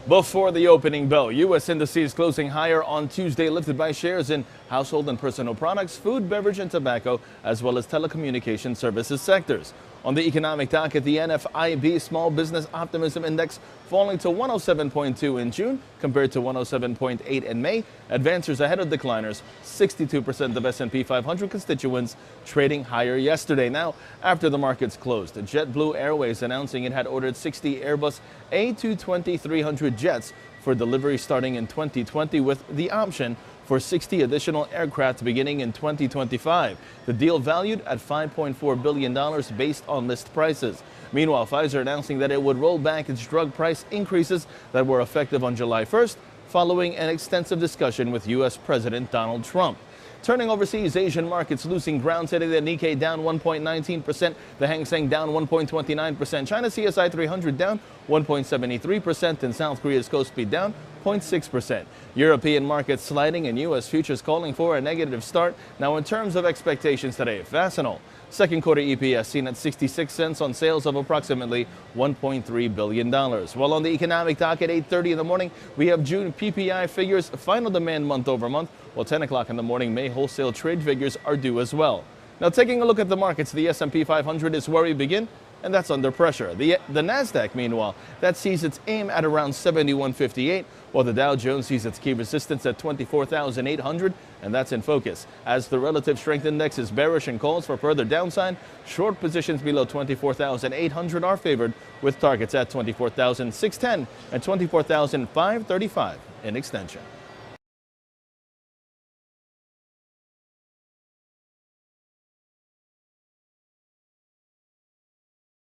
Before the opening bell, U.S. indices closing higher on Tuesday, lifted by shares in household and personal products, food, beverage, and tobacco, as well as telecommunication services sectors. On the economic docket, the NFIB Small Business Optimism Index falling to 107.2 in June compared to 107.8 in May. Advancers ahead of decliners. 62% of S&P 500 constituents trading higher yesterday. Now, after the markets closed, JetBlue Airways announcing it had ordered 60 Airbus A220-300 jets for delivery starting in 2020 with the option for 60 additional aircraft beginning in 2025. The deal valued at $5.4 billion based on list prices. Meanwhile, Pfizer announcing that it would roll back its drug price increases that were effective on July 1st, following an extensive discussion with U.S. President Donald Trump. Turning overseas, Asian markets losing ground today. The Nikkei down 1.19%, the Hang Seng down 1.29%, China CSI 300 down 1.73%, and South Korea's Kospi down 0.6%. European markets sliding and U.S. futures calling for a negative start. Now, in terms of expectations today, Fastenal second quarter EPS seen at 66 cents on sales of approximately $1.3 billion. While on the economic docket, 8:30 in the morning, we have June PPI figures, final demand month over month, while 10 o'clock in the morning, May wholesale trade figures are due as well. Now, taking a look at the markets, the S&P 500 is where we begin, and that's under pressure. The NASDAQ, meanwhile, that sees its aim at around 71.58, while the Dow Jones sees its key resistance at 24,800, and that's in focus. As the relative strength index is bearish and calls for further downside, short positions below 24,800 are favored, with targets at 24,610 and 24,535 in extension.